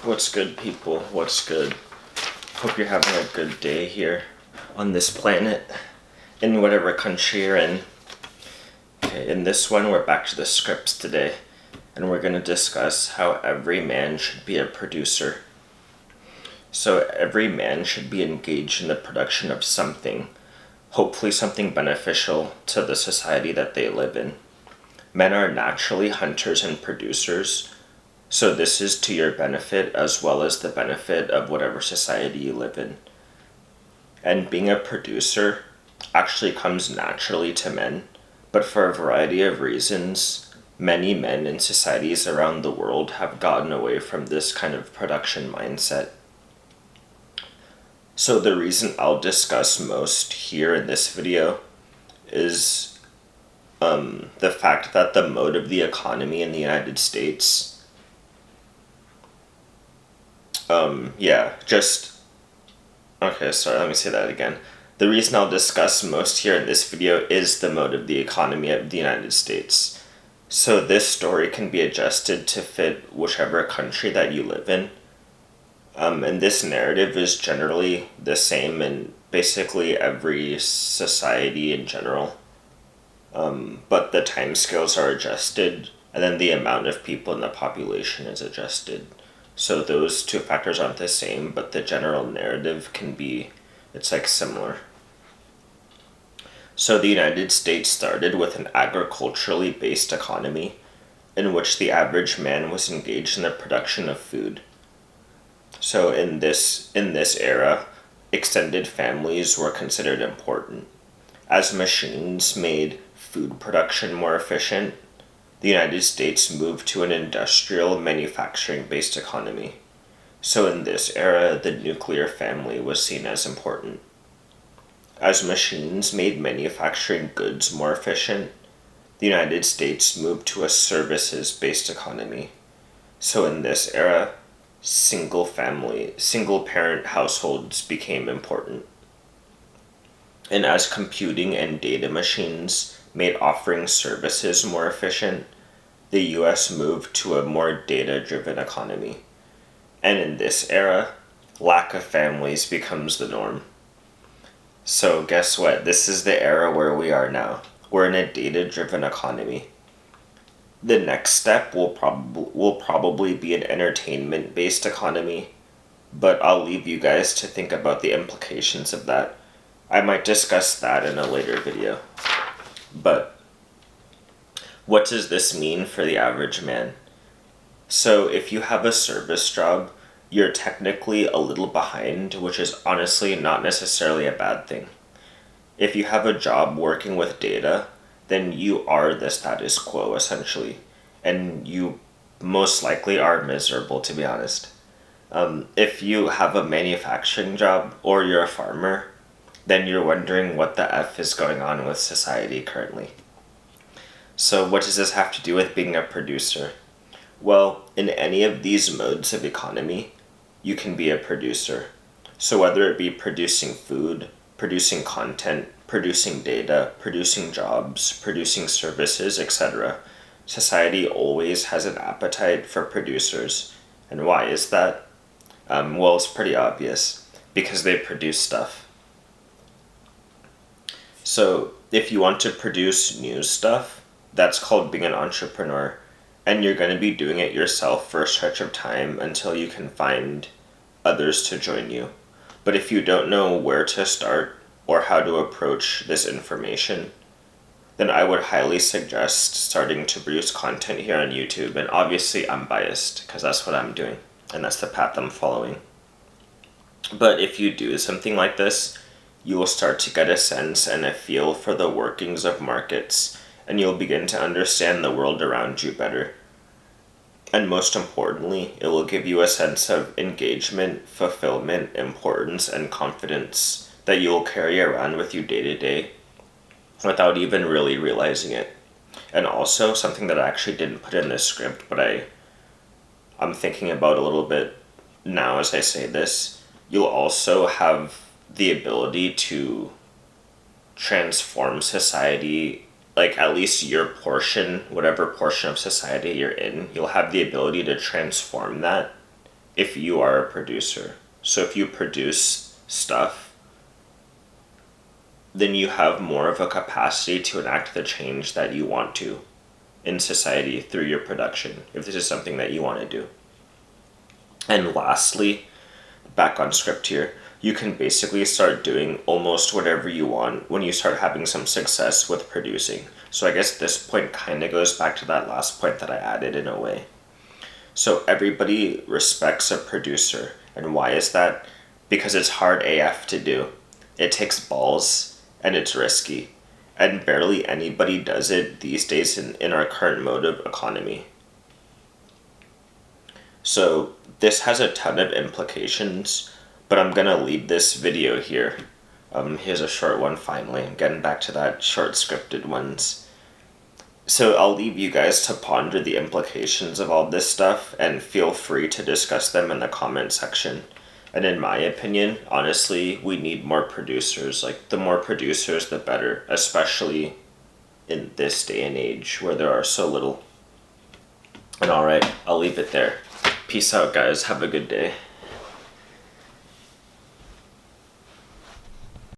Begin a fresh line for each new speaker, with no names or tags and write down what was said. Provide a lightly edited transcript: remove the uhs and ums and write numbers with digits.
What's good, people? What's good? Hope you're having a good day here on this planet, in whatever country you're in. Okay, in this one, we're back to the scripts today, and we're going to discuss how every man should be a producer. So every man should be engaged in the production of something, hopefully something beneficial to the society that they live in. Men are naturally hunters and producers, so this is to your benefit as well as the benefit of whatever society you live in. And being a producer actually comes naturally to men, but for a variety of reasons, many men in societies around the world have gotten away from this kind of production mindset. So the reason I'll discuss most here in this video is the fact that the mode of the economy in the United States let me say that again. The reason I'll discuss most here in this video is the mode of the economy of the United States. So this story can be adjusted to fit whichever country that you live in. And this narrative is generally the same in basically every society in general. But the timescales are adjusted, and then the amount of people in the population is adjusted. So those two factors aren't the same, but the general narrative it's similar. So the United States started with an agriculturally based economy in which the average man was engaged in the production of food. So in this era, extended families were considered important. As machines made food production more efficient, the United States moved to an industrial manufacturing-based economy. So in this era, the nuclear family was seen as important. As machines made manufacturing goods more efficient, the United States moved to a services-based economy. So in this era, single-parent households became important. And as computing and data machines made offering services more efficient, the US moved to a more data-driven economy. And in this era, lack of families becomes the norm. So guess what? This is the era where we are now. We're in a data-driven economy. The next step will probably be an entertainment-based economy, but I'll leave you guys to think about the implications of that. I might discuss that in a later video. But what does this mean for the average man? So if you have a service job, you're technically a little behind, which is honestly not necessarily a bad thing. If you have a job working with data, then you are the status quo essentially, and you most likely are miserable, to be honest. If you have a manufacturing job or you're a farmer, then you're wondering what the F is going on with society currently. So what does this have to do with being a producer? Well, in any of these modes of economy, you can be a producer. So whether it be producing food, producing content, producing data, producing jobs, producing services, etc., society always has an appetite for producers. And why is that? Well, it's pretty obvious. Because they produce stuff. So if you want to produce new stuff, that's called being an entrepreneur. And you're going to be doing it yourself for a stretch of time until you can find others to join you. But if you don't know where to start or how to approach this information, then I would highly suggest starting to produce content here on YouTube. And obviously I'm biased because that's what I'm doing and that's the path I'm following. But if you do something like this, you will start to get a sense and a feel for the workings of markets, and you'll begin to understand the world around you better. And most importantly, it will give you a sense of engagement, fulfillment, importance, and confidence that you will carry around with you day to day without even really realizing it. And also, something that I actually didn't put in this script, but I'm thinking about a little bit now as I say this, you'll also have the ability to transform society, like at least your portion, whatever portion of society you're in, you'll have the ability to transform that if you are a producer. So if you produce stuff, then you have more of a capacity to enact the change that you want to in society through your production, if this is something that you want to do. And lastly, back on script here, you can basically start doing almost whatever you want when you start having some success with producing. So I guess this point kind of goes back to that last point that I added in a way. So everybody respects a producer. And why is that? Because it's hard AF to do. It takes balls and it's risky. And barely anybody does it these days in our current mode of economy. So this has a ton of implications, but I'm gonna leave this video here. Here's a short one finally. I'm getting back to that short scripted ones. So I'll leave you guys to ponder the implications of all this stuff and feel free to discuss them in the comment section. And in my opinion, honestly, we need more producers. Like, the more producers, the better, especially in this day and age where there are so little. And alright, I'll leave it there. Peace out, guys. Have a good day.